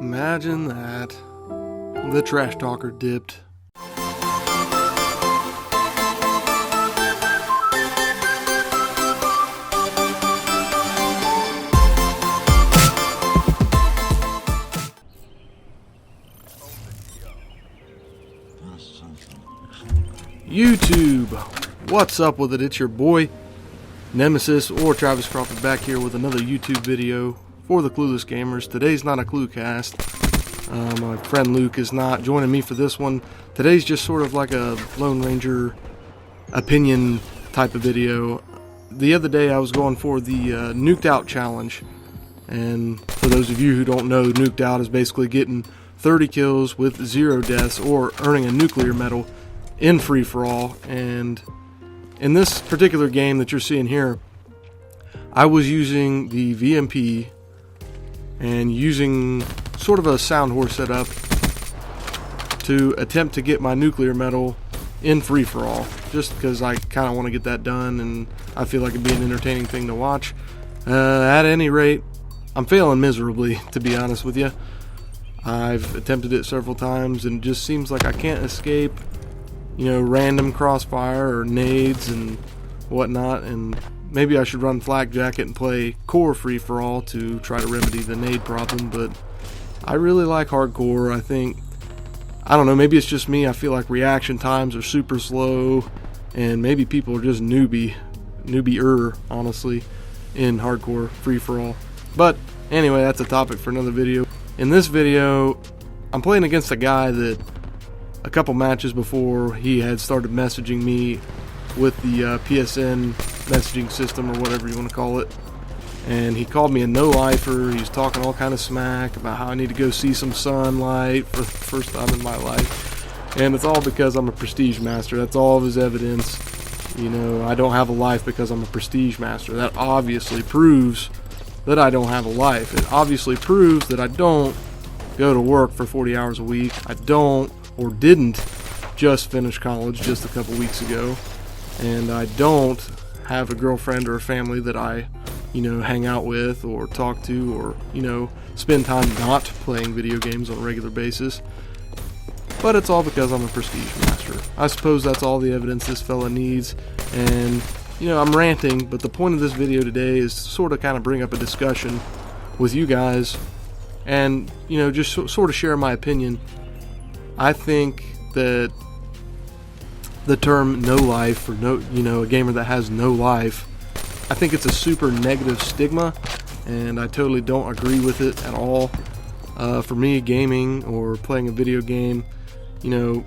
Imagine that. The trash talker dipped. YouTube, what's up with it? It's your boy Nemesis or Travis Crawford back here with another YouTube video for the Clueless gamers. Today's not a Cluecast. My friend Luke is not joining me for this one. Today's just sort of like a Lone Ranger opinion type of video. The other day I was going for the Nuked Out challenge, and for those of you who don't know, Nuked Out is basically getting 30 kills with 0 deaths or earning a nuclear medal in free-for-all. And in this particular game that you're seeing here, I was using the VMP and using sort of a sound horse setup to attempt to get my nuclear medal in free-for-all, just because I kind of want to get that done and I feel like it'd be an entertaining thing to watch. At any rate, I'm failing miserably, to be honest with you. I've attempted it several times and it just seems like I can't escape, you know, random crossfire or nades and whatnot, and maybe I should run Flak Jacket and play core free-for-all to try to remedy the nade problem, but I really like hardcore. I don't know, maybe it's just me, I feel like reaction times are super slow, and maybe people are just newbie-er, honestly, in hardcore free-for-all. But anyway, that's a topic for another video. In this video, I'm playing against a guy that a couple matches before he had started messaging me with the PSN messaging system, or whatever you want to call it, and he called me a no-lifer. He was talking all kind of smack about how I need to go see some sunlight for the first time in my life, and it's all because I'm a prestige master. That's all of his evidence. You know, I don't have a life because I'm a prestige master. That obviously proves that I don't have a life. It obviously proves that I don't go to work for 40 hours a week. I don't or didn't just finish college just a couple weeks ago, and I don't have a girlfriend or a family that I, you know, hang out with or talk to, or, you know, spend time not playing video games on a regular basis. But it's all because I'm a prestige master. I suppose that's all the evidence this fella needs, and, you know, I'm ranting, but the point of this video today is to sort of kind of bring up a discussion with you guys and, you know, just sort of share my opinion. I think that the term no life, or no, you know, a gamer that has no life, I think it's a super negative stigma, and I totally don't agree with it at all. For me, gaming or playing a video game, you know,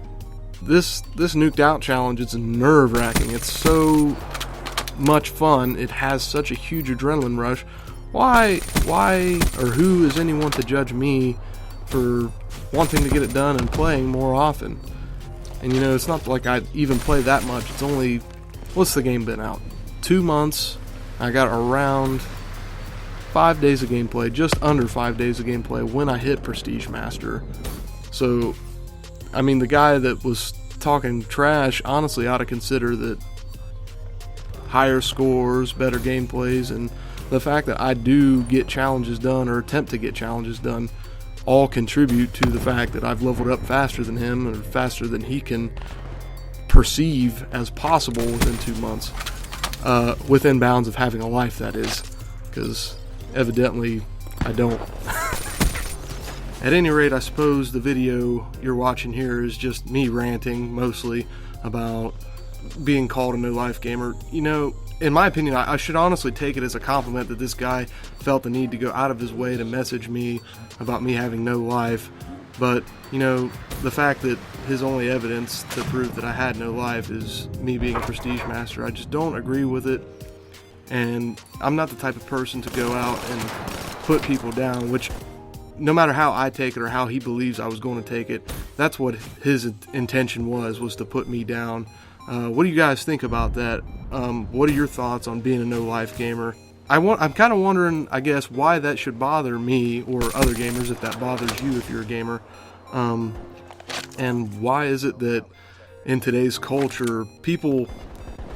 this Nuked Out challenge, it's nerve-wracking. It's so much fun. It has such a huge adrenaline rush. Why or who is anyone to judge me for wanting to get it done and playing more often? And, you know, it's not like I even play that much. It's only, what's the game been out? 2 months. I got around 5 days of gameplay, just under 5 days of gameplay when I hit Prestige Master. So, I mean, the guy that was talking trash honestly ought to consider that higher scores, better gameplays, and the fact that I do get challenges done or attempt to get challenges done all contribute to the fact that I've leveled up faster than him, or faster than he can perceive as possible within 2 months. Within bounds of having a life, that is, because evidently I don't. At any rate, I suppose the video you're watching here is just me ranting mostly about being called a no-life gamer. You know, in my opinion, I should honestly take it as a compliment that this guy felt the need to go out of his way to message me about me having no life. But, you know, the fact that his only evidence to prove that I had no life is me being a prestige master, I just don't agree with it. And I'm not the type of person to go out and put people down, which, no matter how I take it or how he believes I was going to take it, that's what his intention was to put me down. What do you guys think about that? What are your thoughts on being a no-life gamer? I'm kind of wondering, I guess, why that should bother me or other gamers, if that bothers you if you're a gamer. And why is it that in today's culture, people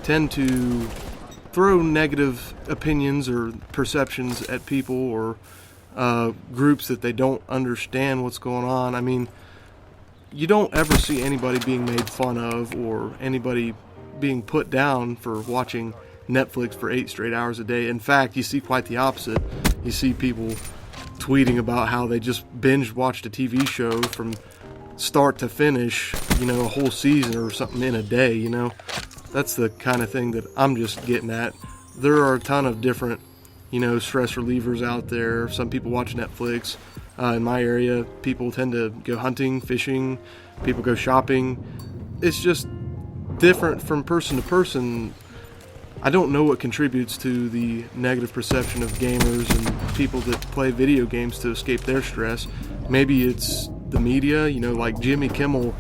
tend to throw negative opinions or perceptions at people, or groups that they don't understand what's going on. I mean, you don't ever see anybody being made fun of or anybody being put down for watching Netflix for 8 straight hours a day. In fact, you see quite the opposite. You see people tweeting about how they just binge watched a TV show from start to finish, a whole season or something in a day. That's the kind of thing that I'm just getting at. There are a ton of different stress relievers out there. Some people watch Netflix. In my area, people tend to go hunting, fishing, people go shopping. It's just different from person to person. I don't know what contributes to the negative perception of gamers and people that play video games to escape their stress. Maybe it's the media, like Jimmy Kimmel.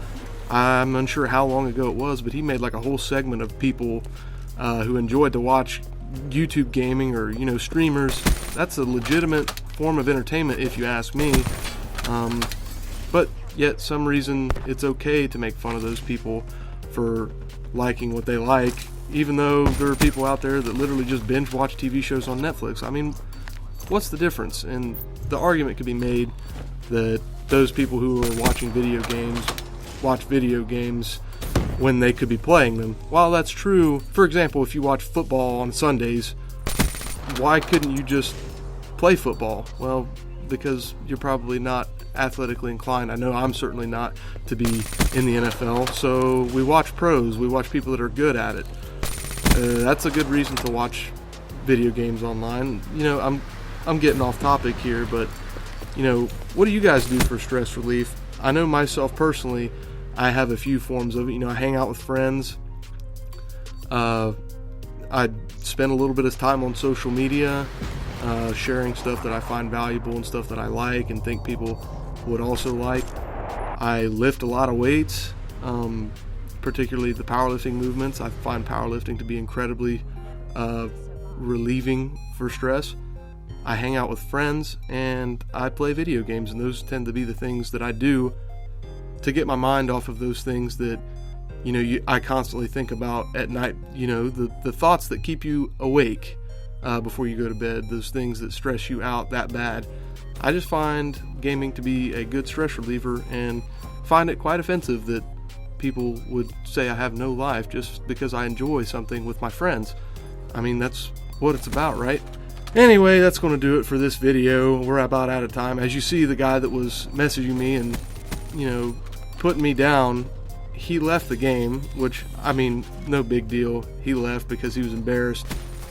I'm unsure how long ago it was, but he made like a whole segment of people who enjoyed to watch YouTube gaming or streamers. That's a legitimate form of entertainment if you ask me, but yet some reason it's okay to make fun of those people for liking what they like, even though there are people out there that literally just binge watch TV shows on Netflix. I mean, what's the difference? And the argument could be made that those people who are watching video games watch video games when they could be playing them. While that's true, for example, if you watch football on Sundays, why couldn't you just play football? Well, because you're probably not athletically inclined. I know I'm certainly not to be in the NFL. So we watch pros, we watch people that are good at it. That's a good reason to watch video games online. I'm getting off topic here, but what do you guys do for stress relief? I know myself personally, I have a few forms of it. I hang out with friends. I spend a little bit of time on social media, sharing stuff that I find valuable and stuff that I like and think people would also like. I lift a lot of weights, particularly the powerlifting movements. I find powerlifting to be incredibly relieving for stress. I hang out with friends and I play video games, and those tend to be the things that I do to get my mind off of those things that I constantly think about at night. The thoughts that keep you awake before you go to bed, those things that stress you out that bad. I just find gaming to be a good stress reliever and find it quite offensive that people would say I have no life just because I enjoy something with my friends. I mean, that's what it's about, right? Anyway, that's going to do it for this video. We're about out of time. As you see, the guy that was messaging me and putting me down, he left the game, which, I mean, no big deal. He left because he was embarrassed,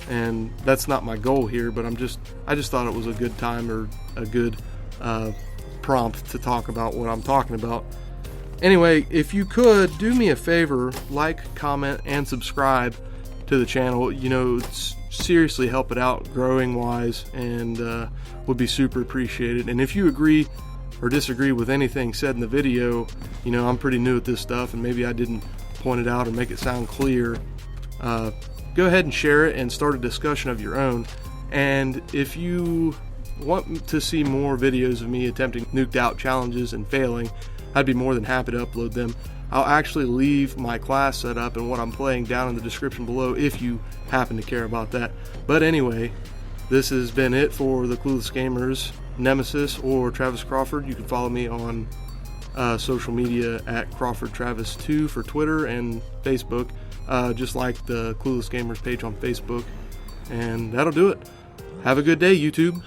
and that's not my goal here, but I just thought it was a good time or a good prompt to talk about what I'm talking about. Anyway, if you could do me a favor, like, comment, and subscribe to the channel. Seriously help it out growing wise, and would be super appreciated. And if you agree or disagree with anything said in the video, I'm pretty new at this stuff and maybe I didn't point it out or make it sound clear, go ahead and share it and start a discussion of your own. And if you want to see more videos of me attempting nuked out challenges and failing, I'd be more than happy to upload them. I'll actually leave my class set up and what I'm playing down in the description below if you happen to care about that. But anyway, this has been it for the Clueless Gamers, Nemesis, or Travis Crawford. You can follow me on social media at CrawfordTravis2 for Twitter and Facebook, just like the Clueless Gamers page on Facebook. And that'll do it. Have a good day, YouTube.